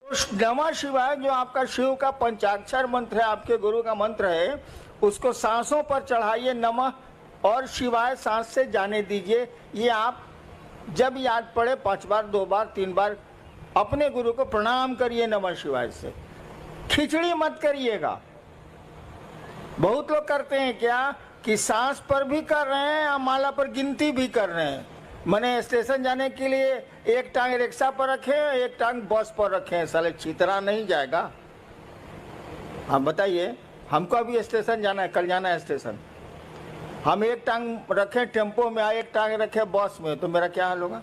नमः शिवाय जो आपका शिव का पंचाक्षर मंत्र है, आपके गुरु का मंत्र है, उसको सांसों पर चढ़ाइए। नमः और शिवाय सांस से जाने दीजिए। ये आप जब याद पड़े 5 बार, 2 बार, 3 बार अपने गुरु को प्रणाम करिए नमः शिवाय से। खिचड़ी मत करिएगा। बहुत लोग करते हैं क्या कि सांस पर भी कर रहे हैं और माला पर गिनती भी कर रहे हैं। मैंने स्टेशन जाने के लिए एक टांग रिक्शा पर रखे, एक टांग बस पर रखे। साले चितरा नहीं जाएगा। आप बताइए, हमको अभी स्टेशन जाना है, कल जाना है स्टेशन। हम एक टांग रखे टेम्पो में, एक टांग रखे बस में, तो मेरा क्या हाल होगा?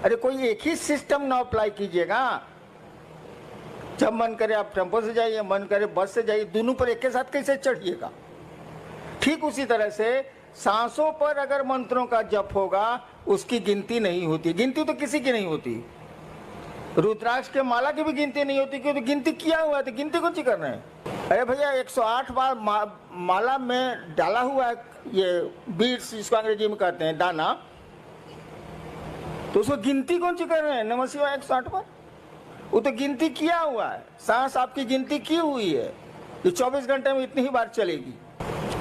अरे कोई एक ही सिस्टम ना अप्लाई कीजिएगा। जब मन करे आप टेम्पो से जाइए, मन करे बस से जाइए, दोनों पर एक के साथ कैसे चढ़िएगा? ठीक उसी तरह से सांसों पर अगर मंत्रों का जप होगा, उसकी गिनती नहीं होती। गिनती तो किसी की नहीं होती। रुद्राक्ष के माला की भी गिनती नहीं होती, क्योंकि गिनती किया हुआ है, तो गिनती कौन सी कर रहे हैं? अरे भैया 108 बार माला में डाला हुआ है ये बीड्स, जिसको अंग्रेजी में कहते हैं दाना, तो उसको गिनती कौन सी कर रहे हैं? नमः शिवाय 108 बार, वो तो गिनती किया हुआ है। सांस आपकी गिनती की हुई है, ये 24 घंटे में इतनी ही बार चलेगी।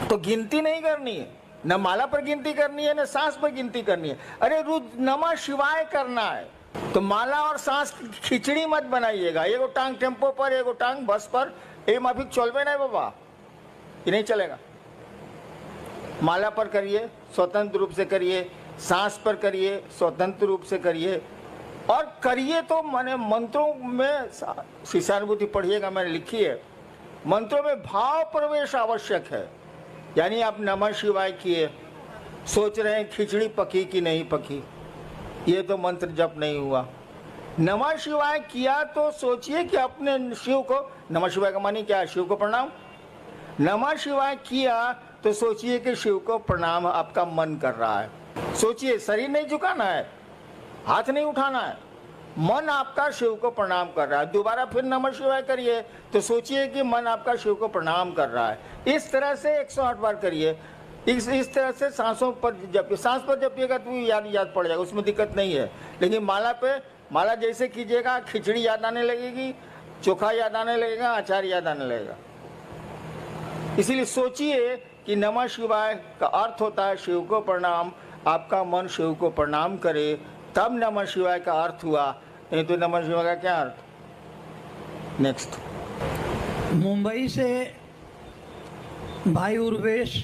तो गिनती नहीं करनी है, न माला पर गिनती करनी है, न सांस पर गिनती करनी है। अरे नमः शिवाय करना है, तो माला और सांस की खिचड़ी मत बनाइएगा। एगो टांग टेम्पो पर, एगो टांग बस पर, ये माफिक चलबे नहीं बाबा, ये नहीं चलेगा। माला पर करिए, स्वतंत्र रूप से करिए, सांस पर करिए, स्वतंत्र रूप से करिए। और करिए तो मैंने मंत्रों में शिष्यानुभूति पढ़िएगा, मैंने लिखी है। मंत्रों में भाव प्रवेश आवश्यक है। यानी आप नमः शिवाय किए, सोच रहे हैं खिचड़ी पकी कि नहीं पकी, ये तो मंत्र जप नहीं हुआ। नमः शिवाय किया तो सोचिए कि अपने शिव को, नमः शिवाय का मानी क्या है? शिव को प्रणाम। नमः शिवाय किया तो सोचिए कि शिव को प्रणाम आपका मन कर रहा है। सोचिए, शरीर नहीं झुकाना है, हाथ नहीं उठाना है, मन आपका शिव को प्रणाम कर रहा है। दोबारा फिर नमः शिवाय करिए तो सोचिए कि मन आपका शिव को प्रणाम कर रहा है। इस तरह से 108 बार करिए। इस तरह से सांसों पर जब सांस पर जपिएगा तो याद पड़ जाएगा, उसमें दिक्कत नहीं है। लेकिन माला जैसे कीजिएगा, खिचड़ी याद आने लगेगी, चोखा याद आने लगेगा, अचार याद आने लगेगा। इसीलिए सोचिए कि नमः शिवाय का अर्थ होता है शिव को प्रणाम। आपका मन शिव को प्रणाम करे, तब नमः शिवाय का अर्थ हुआ, नहीं तो नमः शिवाय का क्या अर्थ? नेक्स्ट। मुंबई से भाई उर्वेश,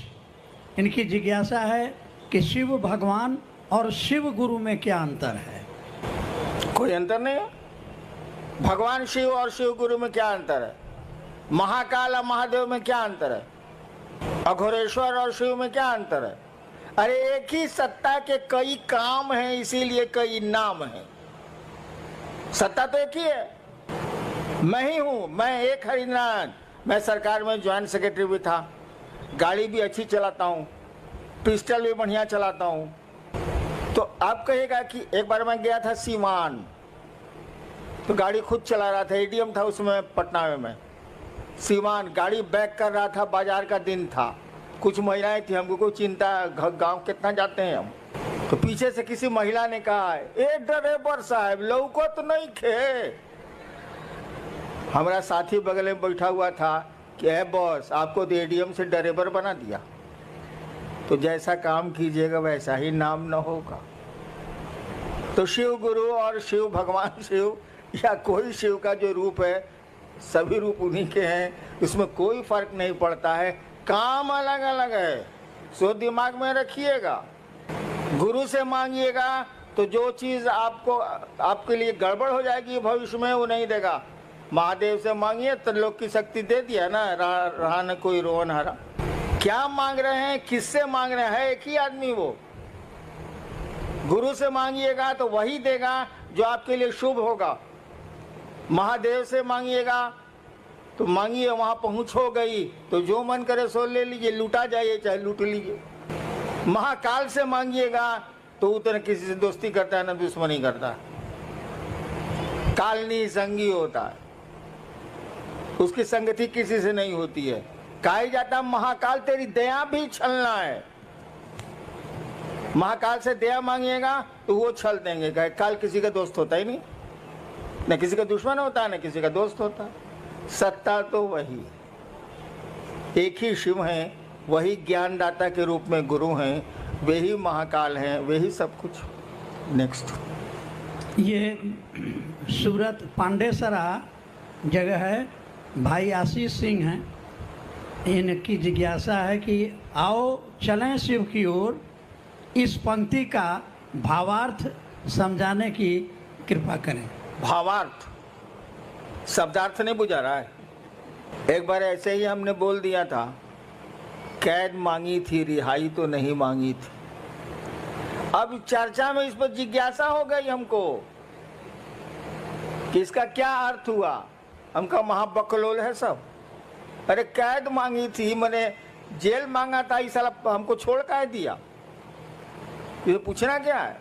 इनकी जिज्ञासा है कि शिव भगवान और शिव गुरु में क्या अंतर है? कोई अंतर नहीं है। भगवान शिव और शिव गुरु में क्या अंतर है? महाकाल और महादेव में क्या अंतर है? अघोरेश्वर और शिव में क्या अंतर है? अरे एक ही सत्ता के कई काम हैं, इसीलिए कई नाम हैं। सत्ता तो एक ही है। मैं ही हूं, मैं एक हरिनारायण। मैं सरकार में ज्वाइंट सेक्रेटरी भी था, गाड़ी भी अच्छी चलाता हूं, पिस्टल भी बढ़िया चलाता हूं। तो आप कहिएगा कि एक बार मैं गया था सीवान, तो गाड़ी खुद चला रहा था, एडीएम था उसमें पटना में। मैं सीवान गाड़ी बैक कर रहा था, बाजार का दिन था, कुछ महिलाएं थी, हमको कोई चिंता, गांव कितना जाते हैं हम। तो पीछे से किसी महिला ने कहा, ए ड्राइवर साहब लौको तो नहीं खे। हमारा साथी बगल में बैठा हुआ था कि ए बॉस, आपको तो एडीएम से ड्राइवर बना दिया। तो जैसा काम कीजिएगा वैसा ही नाम न होगा। तो शिव गुरु और शिव भगवान शिव या कोई शिव का जो रूप है, सभी रूप उन्हीं के हैं, उसमें कोई फर्क नहीं पड़ता है। काम अलग अलग है, सो दिमाग में रखिएगा। गुरु से मांगिएगा तो जो चीज आपके लिए गड़बड़ हो जाएगी भविष्य में, वो नहीं देगा। महादेव से मांगिए तो लोक की शक्ति दे दिया ना, रहा न कोई रोवन हरा। क्या मांग रहे हैं, किससे मांग रहे हैं? एक ही आदमी वो। गुरु से मांगिएगा तो वही देगा जो आपके लिए शुभ होगा। महादेव से मांगिएगा तो मांगिए, वहां पहुंच हो गई तो जो मन करे सो ले लीजिए, लूटा जाइए चाहे लूट लीजिए। महाकाल से मांगिएगा तो उतना किसी से दोस्ती करता है ना दुश्मनी करता है। कालनी संगी होता है, उसकी संगति किसी से नहीं होती है। कहा जाता महाकाल तेरी दया भी छलना है। महाकाल से दया मांगिएगा तो वो छल देंगे, काल किसी का दोस्त होता ही नहीं। न किसी का दुश्मन होता है न किसी का दोस्त होता है। सत्ता तो वही, एक ही शिव हैं, वही ज्ञानदाता के रूप में गुरु हैं, वे ही महाकाल हैं, वे ही सब कुछ। नेक्स्ट। ये सूरत पांडेसरा जगह है, भाई आशीष सिंह हैं। इनकी जिज्ञासा है कि आओ चलें शिव की ओर, इस पंक्ति का भावार्थ समझाने की कृपा करें। भावार्थ, शब्दार्थ नहीं बुझा रहा है। एक बार ऐसे ही हमने बोल दिया था, कैद मांगी थी रिहाई तो नहीं मांगी थी। अब चर्चा में इस पर जिज्ञासा हो गई हमको कि इसका क्या अर्थ हुआ। हमका महाबकलोल है सब। अरे कैद मांगी थी, मैंने जेल मांगा था, इस साला हमको छोड़ कर दिया। ये पूछना क्या है?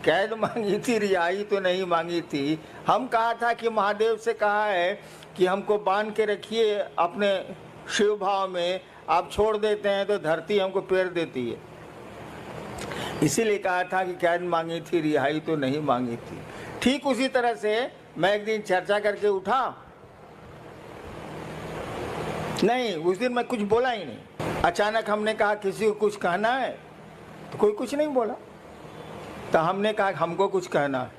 कैद मांगी थी रिहाई तो नहीं मांगी थी। हम कहा था कि महादेव से कहा है कि हमको बांध के रखिए अपने शिव भाव में, आप छोड़ देते हैं तो धरती हमको पेड़ देती है। इसीलिए कहा था कि कैद मांगी थी रिहाई तो नहीं मांगी थी। ठीक उसी तरह से मैं एक दिन चर्चा करके उठा, नहीं उस दिन मैं कुछ बोला ही नहीं। अचानक हमने कहा किसी को कुछ कहना है, तो कोई कुछ नहीं बोला। तो हमने कहा हमको कुछ कहना है,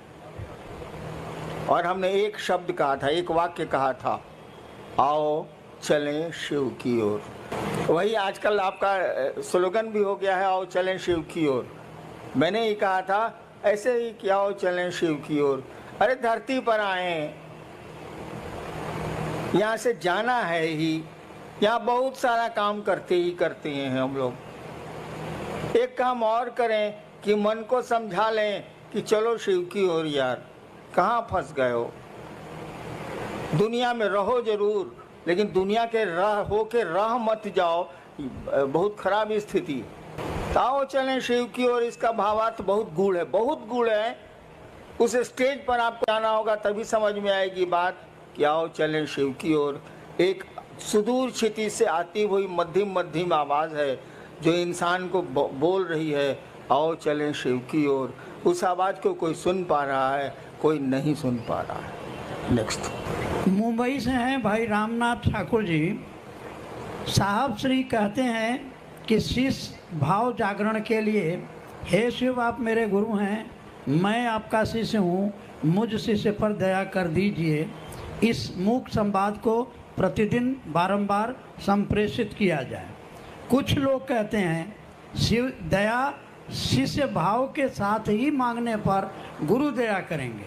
और हमने एक शब्द कहा था, एक वाक्य कहा था, आओ चलें शिव की ओर। वही आजकल आपका स्लोगन भी हो गया है, आओ चलें शिव की ओर। मैंने ही कहा था ऐसे ही कि आओ चलें शिव की ओर। अरे धरती पर आए, यहाँ से जाना है ही, यहाँ बहुत सारा काम करते हैं हम लोग। एक काम और करें कि मन को समझा लें कि चलो शिव की ओर यार, कहाँ फंस गए हो। दुनिया में रहो जरूर, लेकिन दुनिया के हो के रह मत जाओ, बहुत खराब स्थिति। आओ चलें शिव की ओर, इसका भावार्थ बहुत गूढ़ है, बहुत गूढ़ है। उस स्टेज पर आपको आना होगा तभी समझ में आएगी बात कि आओ चलें शिव की ओर। एक सुदूर क्षिति से आती हुई मध्यम मध्यम आवाज़ है जो इंसान को बोल रही है, आओ चलें शिव की ओर। उस आवाज़ को कोई सुन पा रहा है, कोई नहीं सुन पा रहा है। नेक्स्ट। मुंबई से हैं भाई रामनाथ ठाकुर जी। साहब श्री कहते हैं कि शिष्य भाव जागरण के लिए, हे शिव आप मेरे गुरु हैं, मैं आपका शिष्य हूँ, मुझ शिष्य पर दया कर दीजिए। इस मूक संवाद को प्रतिदिन बारंबार संप्रेषित किया जाए। कुछ लोग कहते हैं शिव दया शिष्य भाव के साथ ही मांगने पर गुरु दया करेंगे।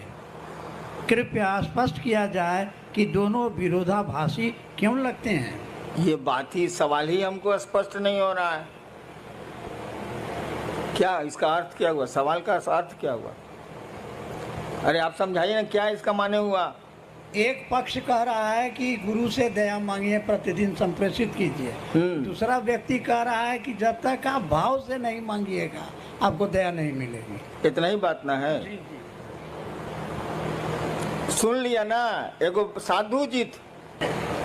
कृपया स्पष्ट किया जाए कि दोनों विरोधाभासी क्यों लगते हैं। ये बात ही, सवाल ही हमको स्पष्ट नहीं हो रहा है। क्या इसका अर्थ क्या हुआ? सवाल का अर्थ क्या हुआ? अरे आप समझाइए ना, क्या इसका माने हुआ? एक पक्ष कह रहा है कि गुरु से दया मांगिए, प्रतिदिन संप्रेषित कीजिए। दूसरा व्यक्ति कह रहा है कि जब तक आप भाव से नहीं मांगिएगा आपको दया नहीं मिलेगी। इतना ही बात ना है? जी जी। सुन लिया ना। एगो साधु जी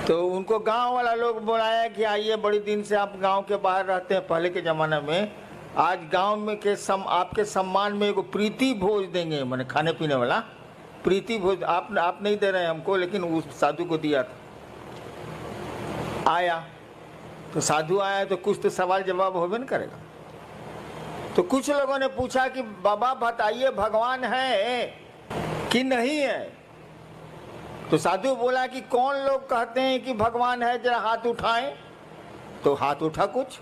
तो उनको गांव वाला लोग बुलाया कि आइए, बड़ी दिन से आप गांव के बाहर रहते हैं पहले के ज़माने में, आज गांव में के आपके सम्मान में एगो प्रीति भोज देंगे, मैंने खाने पीने वाला प्रीति भोज। आप नहीं दे रहे हैं हमको, लेकिन उस साधु को दिया था। आया तो साधु आया तो कुछ तो सवाल जवाब होबे न करेगा। तो कुछ लोगों ने पूछा कि बाबा बताइए भगवान है कि नहीं है। तो साधु बोला कि कौन लोग कहते हैं कि भगवान है, जरा हाथ उठाएं। तो हाथ उठा कुछ।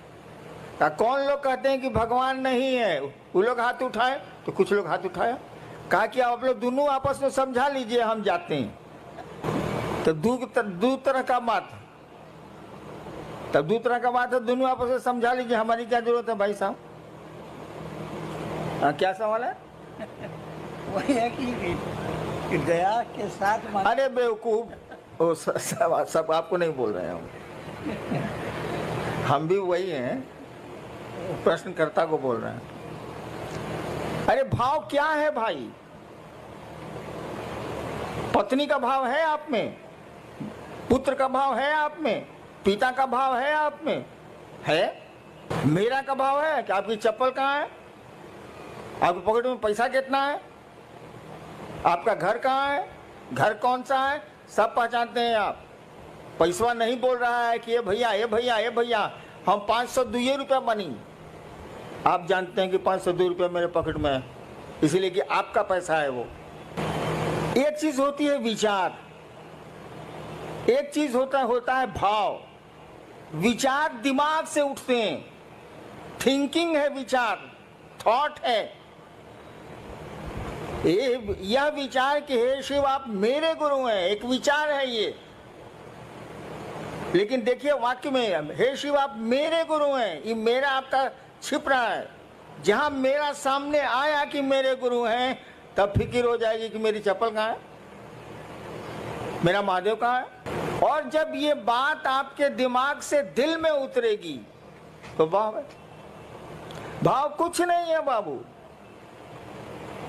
कौन लोग कहते हैं कि भगवान नहीं है, वो लोग हाथ उठाए। तो कुछ लोग हाथ उठाया। कहा कि आप लोग दोनों आपस में समझा लीजिए, हम जाते हैं। तो दो तरह का बात, तब दो तरह का बात है, दोनों आपस में समझा लीजिए, हमारी क्या जरूरत है भाई साहब। क्या सवाल है? वही है कि दया के साथ अरे बेवकूफ, वो सब आपको नहीं बोल रहे हैं हम भी वही हैं, प्रश्नकर्ता को बोल रहे हैं। अरे भाव क्या है भाई? पत्नी का भाव है आप में, पुत्र का भाव है आप में, पिता का भाव है आप में, है? मेरा का भाव है कि आपकी चप्पल कहाँ है, आपकी पॉकेट में पैसा कितना है, आपका घर कहाँ है, घर कौन सा है सब पहचानते हैं आप। पैसवा नहीं बोल रहा है कि ये भैया ये भैया ये भैया हम 502 रुपया बनी, आप जानते हैं कि 502 रुपया मेरे पॉकेट में है, इसलिए कि आपका पैसा है वो। एक चीज होती है विचार, एक चीज होता है भाव। विचार दिमाग से उठते हैं, थिंकिंग है विचार, थॉट है। यह विचार कि हे शिव आप मेरे गुरु हैं, एक विचार है ये। लेकिन देखिए वाक्य में हे शिव आप मेरे गुरु हैं, ये मेरा आपका छिप रहा है। जहां मेरा सामने आया कि मेरे गुरु हैं, तब फिक्र हो जाएगी कि मेरी चप्पल कहाँ है, मेरा महादेव कहाँ है। और जब ये बात आपके दिमाग से दिल में उतरेगी तो भाव है। भाव कुछ नहीं है बाबू,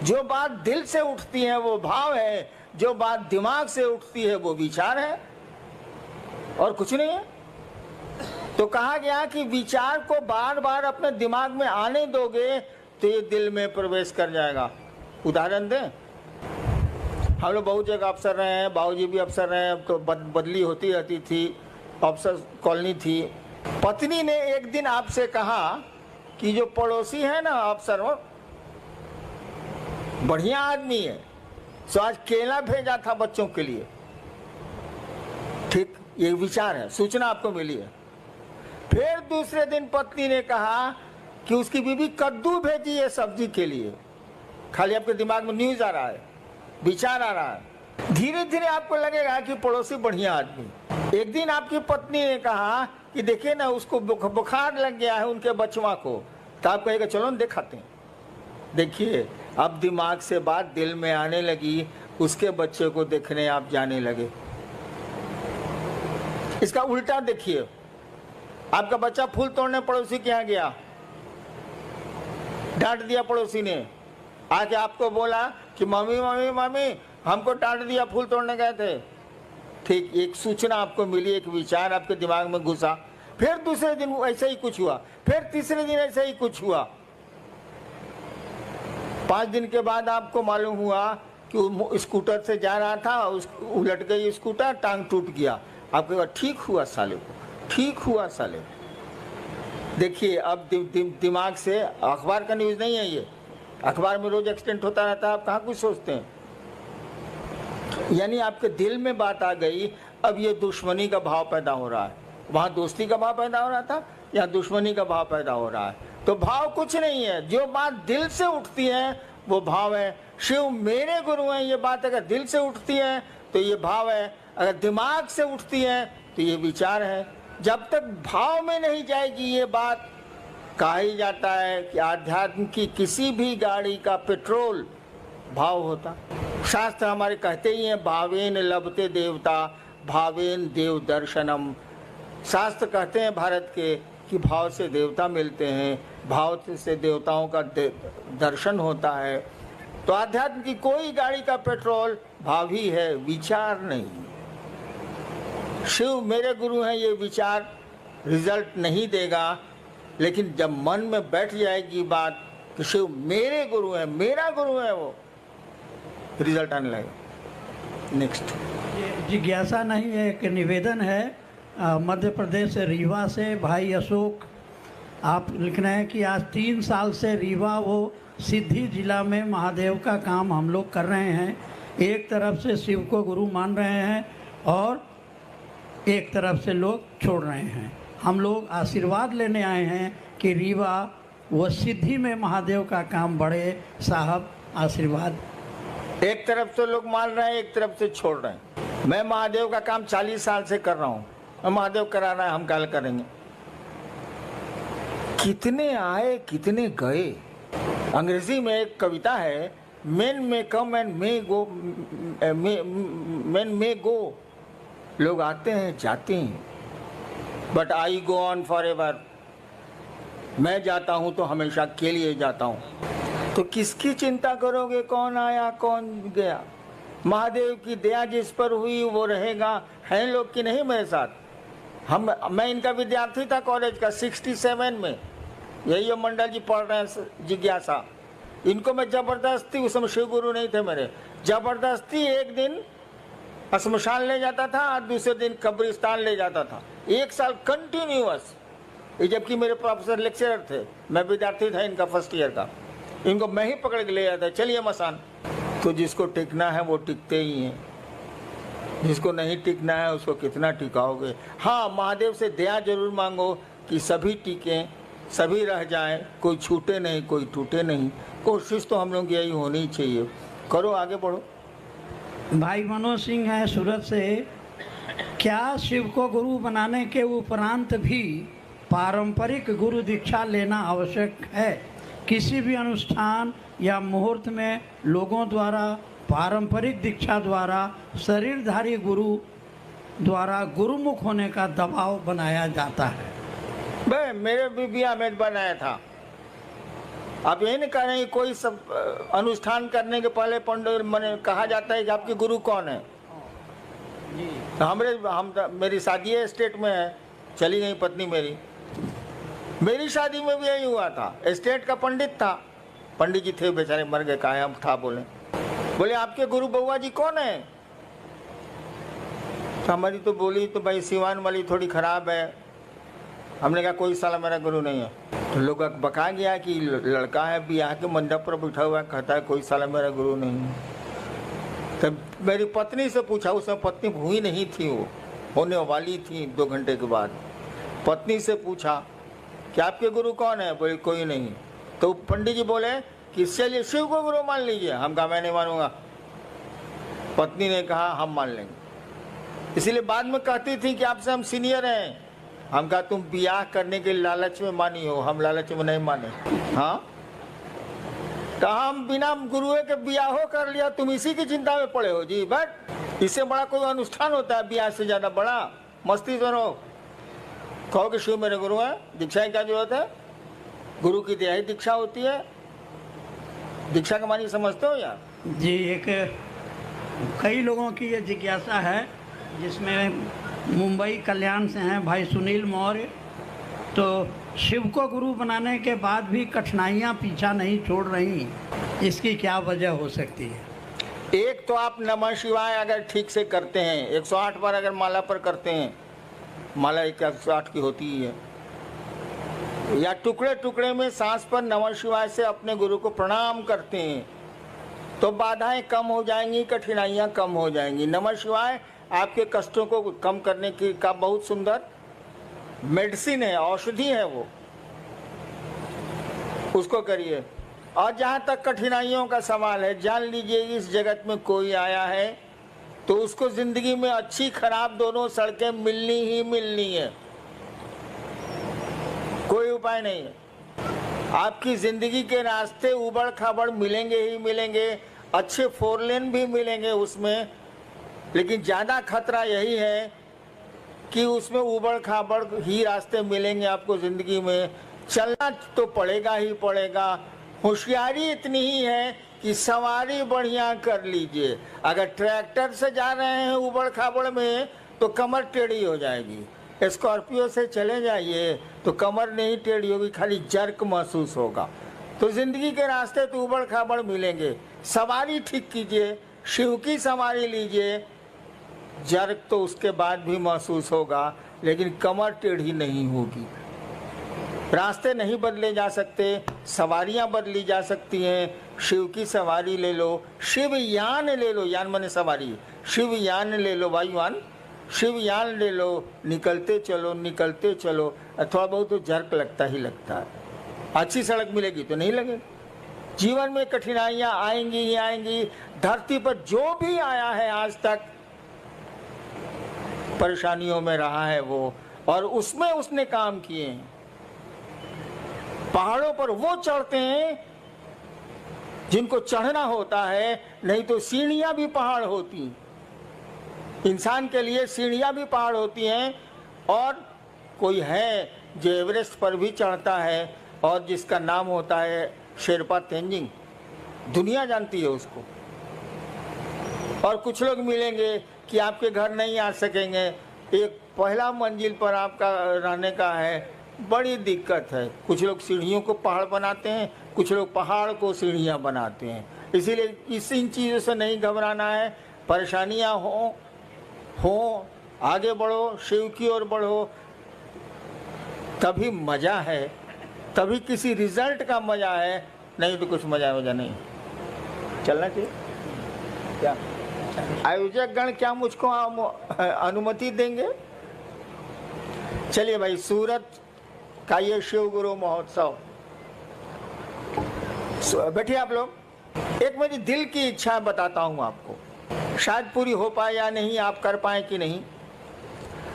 जो बात दिल से उठती है वो भाव है, जो बात दिमाग से उठती है वो विचार है, और कुछ नहीं है। तो कहा गया कि विचार को बार बार अपने दिमाग में आने दोगे तो ये दिल में प्रवेश कर जाएगा। उदाहरण दें, हम लोग बहुत जगह अफसर रहे हैं, बाबूजी भी अफसर रहे हैं, तो बदली होती रहती थी, अफसर कॉलोनी थी। पत्नी ने एक दिन आपसे कहा कि जो पड़ोसी है ना अफसर वो बढ़िया आदमी है, तो आज केला भेजा था बच्चों के लिए। ठीक, ये विचार है, सूचना आपको मिली है। फिर दूसरे दिन पत्नी ने कहा कि उसकी बीवी कद्दू भेजी है सब्जी के लिए। खाली आपके दिमाग में न्यूज आ रहा है, विचार आ रहा है। धीरे धीरे आपको लगेगा कि पड़ोसी बढ़िया आदमी। एक दिन आपकी पत्नी ने कहा कि देखिए ना उसको बुखार लग गया है उनके बचवा को, तो आप कहेगा चलो दिखाते हैं। देखिए अब दिमाग से बात दिल में आने लगी, उसके बच्चे को देखने आप जाने लगे। इसका उल्टा देखिए, आपका बच्चा फूल तोड़ने पड़ोसी के यहाँ गया, डांट दिया पड़ोसी ने, आके आपको बोला कि मम्मी मम्मी मम्मी हमको डांट दिया, फूल तोड़ने गए थे। ठीक, एक सूचना आपको मिली, एक विचार आपके दिमाग में घुसा। फिर दूसरे दिन ऐसा ही कुछ हुआ, फिर तीसरे दिन ऐसा ही कुछ हुआ। 5 दिन के बाद आपको मालूम हुआ कि स्कूटर से जा रहा था, उलट गई स्कूटर, टांग टूट गया। आपके बाद ठीक हुआ साले को, ठीक हुआ साले। देखिए अब दिमाग से, अखबार का न्यूज़ नहीं है ये, अखबार में रोज एक्सीडेंट होता रहता है, आप कहाँ कुछ सोचते हैं। यानी आपके दिल में बात आ गई, अब ये दुश्मनी का भाव पैदा हो रहा है। वहाँ दोस्ती का भाव पैदा हो रहा था, यहाँ दुश्मनी का भाव पैदा हो रहा है। तो भाव कुछ नहीं है, जो बात दिल से उठती है वो भाव है। शिव मेरे गुरु हैं, ये बात अगर दिल से उठती है तो ये भाव है, अगर दिमाग से उठती है तो ये विचार है। जब तक भाव में नहीं जाएगी ये बात, कहा ही जाता है कि आध्यात्म की किसी भी गाड़ी का पेट्रोल भाव होता। शास्त्र हमारे कहते ही हैं भावेन लभते देवता भावेन देव दर्शनम। शास्त्र कहते हैं भारत के कि भाव से देवता मिलते हैं, भाव से देवताओं का दर्शन होता है। तो आध्यात्म की कोई गाड़ी का पेट्रोल भाव ही है, विचार नहीं। शिव मेरे गुरु हैं, ये विचार रिजल्ट नहीं देगा, लेकिन जब मन में बैठ जाएगी बात कि शिव मेरे गुरु हैं, मेरा गुरु है, वो रिजल्ट आने लगेगा। नेक्स्ट जिज्ञासा नहीं है, एक निवेदन है। मध्य प्रदेश रीवा से भाई अशोक आप लिख रहे हैं कि आज 3 साल से रीवा वो सिद्धि जिला में महादेव का काम हम लोग कर रहे हैं। एक तरफ से शिव को गुरु मान रहे हैं और एक तरफ से लोग छोड़ रहे हैं। हम लोग आशीर्वाद लेने आए हैं कि रीवा व सिद्धि में महादेव का काम बढ़े। साहब आशीर्वाद। एक तरफ से लोग मान रहे हैं, एक तरफ से छोड़ रहे हैं। मैं महादेव का काम 40 साल से कर रहा हूँ, महादेव करा रहा है, हम क्या करेंगे। कितने आए कितने गए। अंग्रेजी में एक कविता है, मेन में come and may go, main मे गो। लोग आते हैं जाते हैं, but I go on for ever. मैं जाता हूं तो हमेशा के लिए जाता हूं। तो किसकी चिंता करोगे, कौन आया कौन गया। महादेव की दया जिस पर हुई वो रहेगा। हैं लोग कि नहीं मेरे साथ। मैं इनका विद्यार्थी था कॉलेज का 67 में। यही मंडल जी पढ़ रहे हैं जिज्ञासा। इनको मैं जबरदस्ती, उस समय शिव गुरु नहीं थे मेरे, जबरदस्ती एक दिन श्मशान ले जाता था और दूसरे दिन कब्रिस्तान ले जाता था, 1 साल कंटिन्यूअस। जबकि मेरे प्रोफेसर लेक्चरर थे, मैं विद्यार्थी था इनका फर्स्ट ईयर का, इनको मैं ही पकड़ के ले जाता, चलिए मसान। तो जिसको टिकना है वो टिकते ही हैं, जिसको नहीं टिकना है उसको कितना टिकाओगे। हाँ, महादेव से दया जरूर मांगो कि सभी टिकें, सभी रह जाएं, कोई छूटे नहीं, कोई टूटे नहीं। कोशिश तो हम लोग यही होनी चाहिए। करो, आगे बढ़ो। भाई मनोज सिंह है सूरत से। क्या शिव को गुरु बनाने के उपरांत भी पारंपरिक गुरु दीक्षा लेना आवश्यक है? किसी भी अनुष्ठान या मुहूर्त में लोगों द्वारा पारंपरिक दीक्षा द्वारा शरीरधारी गुरु द्वारा गुरुमुख होने का दबाव बनाया जाता है। भाई मेरे भी बिया में बनाया था। आप यही नहीं कह रहे हैं कोई सब अनुष्ठान करने के पहले पंडित मैंने कहा जाता है कि आपके गुरु कौन है। तो मेरी शादी स्टेट में है, चली गई पत्नी मेरी शादी में भी यही हुआ था। स्टेट का पंडित था, पंडित जी थे बेचारे, मर गए, कहा हम था। बोले आपके गुरु बउआ जी कौन है? तो हमारी तो बोली तो भाई सिवान वाली थोड़ी खराब है। हमने कहा कोई साला मेरा गुरु नहीं है। तो लोग बका गया कि लड़का है ब्याह के मंडप पर बैठा हुआ, कहता है कोई साला मेरा गुरु नहीं है। तब मेरी पत्नी से पूछा, उसमें पत्नी हुई नहीं थी, वो होने वाली थी 2 घंटे के बाद। पत्नी से पूछा कि आपके गुरु कौन है? बोले कोई नहीं। तो पंडित जी बोले कि चलिए शिव को गुरु मान लीजिए। हम कहा मैं नहीं मानूंगा। पत्नी ने कहा हम मान लेंगे। इसीलिए बाद में कहती थी कि आपसे हम सीनियर हैं। हम कहा तुम ब्याह करने के लालच में मानी हो, हम लालच में नहीं माने। हाँ, कहा हम बिना गुरु के ब्याह कर लिया, तुम इसी की चिंता में पड़े हो जी। बट इससे बड़ा कोई अनुष्ठान होता है ब्याह से ज्यादा बड़ा? मस्ती करो, कहो कि शिव मेरे गुरु है, दीक्षा की क्या जरूरत है? गुरु की दया ही दीक्षा होती है। दीक्षा का मानी समझते हो यार? जी, एक कई लोगों की ये जिज्ञासा है, जिसमें मुंबई कल्याण से हैं भाई सुनील मौर्य। तो शिव को गुरु बनाने के बाद भी कठिनाइयाँ पीछा नहीं छोड़ रही, इसकी क्या वजह हो सकती है? एक तो आप नमः शिवाय अगर ठीक से करते हैं, 108 बार अगर माला पर करते हैं, माला 108 की होती ही है, या टुकड़े टुकड़े में सांस पर नमः शिवाय से अपने गुरु को प्रणाम करते हैं, तो बाधाएं कम हो जाएंगी, कठिनाइयां कम हो जाएंगी। नमः शिवाय आपके कष्टों को कम करने की का बहुत सुंदर मेडिसिन है, औषधि है वो, उसको करिए। और जहाँ तक कठिनाइयों का सवाल है, जान लीजिए इस जगत में कोई आया है तो उसको जिंदगी में अच्छी खराब दोनों सड़कें मिलनी ही मिलनी है, कोई उपाय नहीं है। आपकी जिंदगी के रास्ते उबड़ खाबड़ मिलेंगे ही मिलेंगे, अच्छे 4 लेन भी मिलेंगे उसमें, लेकिन ज़्यादा खतरा यही है कि उसमें उबड़ खाबड़ ही रास्ते मिलेंगे आपको ज़िंदगी में। चलना तो पड़ेगा ही पड़ेगा। होशियारी इतनी ही है कि सवारी बढ़िया कर लीजिए। अगर ट्रैक्टर से जा रहे हैं उबड़ खाबड़ में तो कमर टेढ़ी हो जाएगी, स्कॉर्पियो से चले जाइए तो कमर नहीं टेढ़ी होगी, खाली जर्क महसूस होगा। तो ज़िंदगी के रास्ते तो उबड़ खाबड़ मिलेंगे, सवारी ठीक कीजिए, शिव की सवारी लीजिए। जर्क तो उसके बाद भी महसूस होगा, लेकिन कमर टेढ़ी नहीं होगी। रास्ते नहीं बदले जा सकते, सवारियां बदली जा सकती हैं। शिव की सवारी ले लो, शिव यान ले लो, यान माने सवारी, शिव यान ले लो, वायुयान, शिव यान ले लो, निकलते चलो निकलते चलो। थोड़ा बहुत तो जर्क लगता ही लगता है, अच्छी सड़क मिलेगी तो नहीं लगेगी। जीवन में कठिनाइयां आएंगी ही आएंगी। धरती पर जो भी आया है आज तक परेशानियों में रहा है वो, और उसमें उसने काम किए हैं। पहाड़ों पर वो चढ़ते हैं जिनको चढ़ना होता है, नहीं तो सीढ़ियां भी पहाड़ होती। इंसान के लिए सीढ़ियां भी पहाड़ होती हैं। और कोई है जो एवरेस्ट पर भी चढ़ता है और जिसका नाम होता है शेरपा तेंजिंग, दुनिया जानती है उसको। और कुछ लोग मिलेंगे कि आपके घर नहीं आ सकेंगे, एक पहला मंजिल पर आपका रहने का है, बड़ी दिक्कत है। कुछ लोग सीढ़ियों को पहाड़ बनाते हैं, कुछ लोग पहाड़ को सीढ़ियां बनाते हैं। इसीलिए इन चीज़ों से नहीं घबराना है। परेशानियां हों हो, आगे बढ़ो, शिव की ओर बढ़ो, तभी मजा है, तभी किसी रिजल्ट का मजा है, नहीं तो कुछ मजा वजह नहीं। चलना चाहिए क्या? आयोजक गण क्या मुझको अनुमति देंगे? चलिए भाई, सूरत का ये शिव गुरु महोत्सव, बैठिए आप लोग। एक मेरी दिल की इच्छा बताता हूं आपको, शायद पूरी हो पाए या नहीं, आप कर पाए कि नहीं।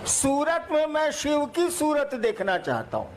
सूरत में मैं शिव की सूरत देखना चाहता हूं।